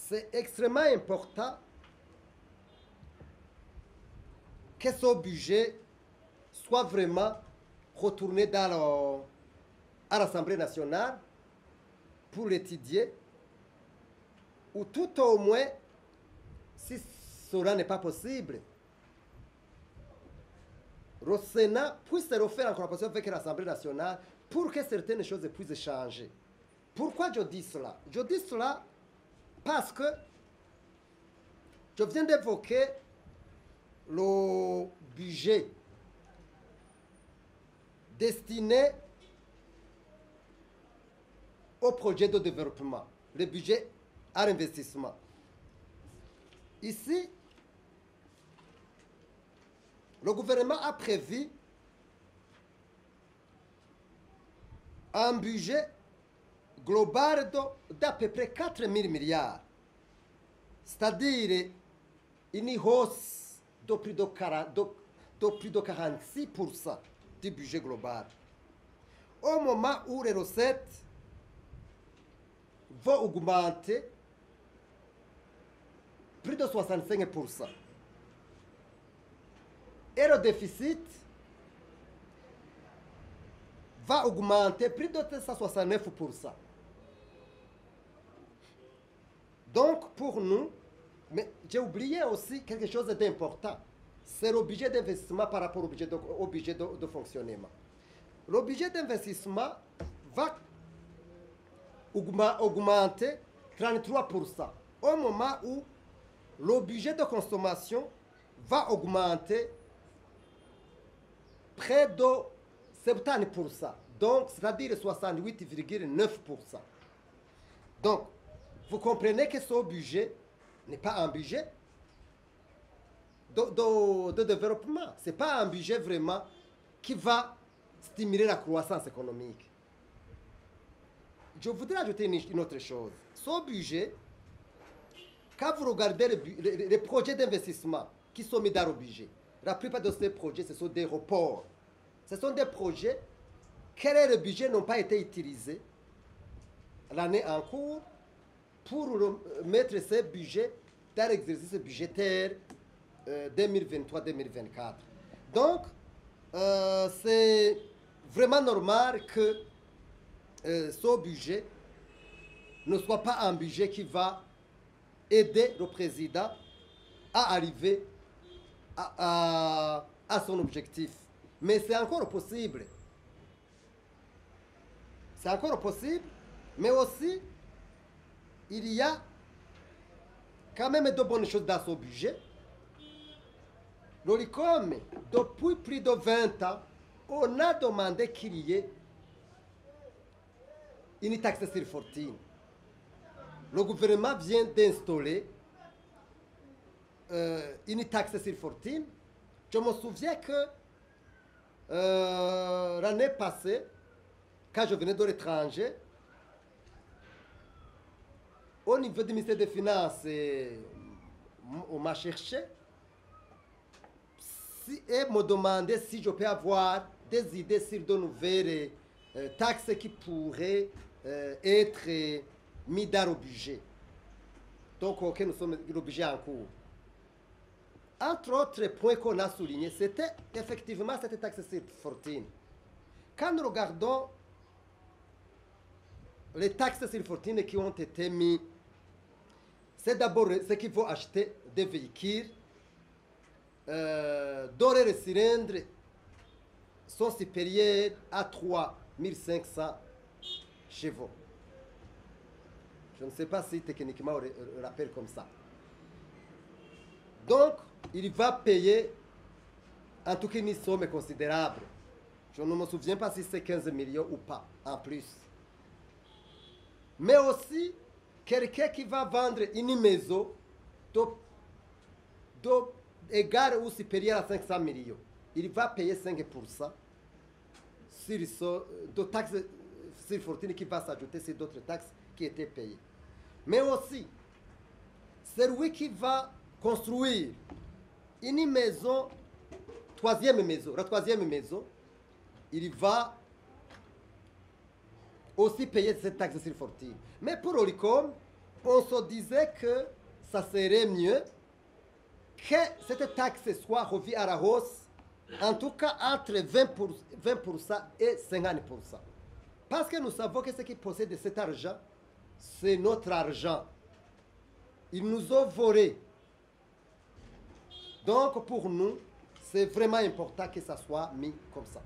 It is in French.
c'est extrêmement important que ce budget soit vraiment retourné à l'Assemblée nationale pour l'étudier, ou tout au moins, si cela n'est pas possible, le Sénat puisse refaire en collaboration avec l'Assemblée nationale pour que certaines choses puissent changer. Pourquoi je dis cela? Je dis cela parce que je viens d'évoquer le budget destiné au projet de développement, le budget à l'investissement. Ici, le gouvernement a prévu un budget global d'à peu près 4 000 milliards, c'est-à-dire une hausse de plus de 46% du budget global. Au moment où les recettes vont augmenter plus de 65%. Et le déficit va augmenter plus de 169%. Donc, pour nous, mais j'ai oublié aussi quelque chose d'important. C'est le budget d'investissement par rapport au budget de fonctionnement. Le budget d'investissement va augmenter 33%, au moment où le budget de consommation va augmenter près de 70%, donc c'est-à-dire 68,9%. Donc, vous comprenez que ce budget n'est pas un budget de développement. Ce n'est pas un budget vraiment qui va stimuler la croissance économique. Je voudrais ajouter une autre chose. Ce budget, quand vous regardez les projets d'investissement qui sont mis dans le budget, la plupart de ces projets, ce sont des reports. Ce sont des projets quel est le budget n'ont pas été utilisés l'année en cours pour mettre ces budgets dans l'exercice budgétaire 2023-2024. Donc, c'est vraiment normal que ce budget ne soit pas un budget qui va aider le président à arriver à son objectif. Mais c'est encore possible. C'est encore possible, mais aussi, il y a quand même de bonnes choses dans ce budget. L'ORICOM, depuis plus de 20 ans, on a demandé qu'il y ait une taxe sur fortune. Le gouvernement vient d'installer une taxe sur fortune. Je me souviens que l'année passée, quand je venais de l'étranger, au niveau du ministère des Finances, on m'a cherché et me demandé si je peux avoir des idées sur de nouvelles taxes qui pourraient être mises dans le budget. Donc, auquel nous sommes le budget en cours. Entre autres points qu'on a soulignés, c'était effectivement cette taxe sur fortune. Quand nous regardons les taxes sur fortune qui ont été mises, c'est d'abord ceux qui vont acheter des véhicules dont les cylindres sont supérieurs à 3500 chevaux. Je ne sais pas si techniquement on l'appelle comme ça. Donc, il va payer en tout cas une somme considérable. Je ne me souviens pas si c'est 15 millions ou pas, en plus. Mais aussi, quelqu'un qui va vendre une maison égale ou supérieure à 500 millions, il va payer 5% sur de taxes sur fortune qui va s'ajouter sur d'autres taxes qui étaient payées. Mais aussi, celui qui va construire une maison, la troisième maison, il va aussi payer cette taxe sur fortune. Mais pour l'ORICOM, on se disait que ça serait mieux que cette taxe soit revue à la hausse, en tout cas entre 20% et 50%. Parce que nous savons que ceux qui possèdent cet argent, c'est notre argent. Ils nous ont volé. Donc pour nous, c'est vraiment important que ça soit mis comme ça.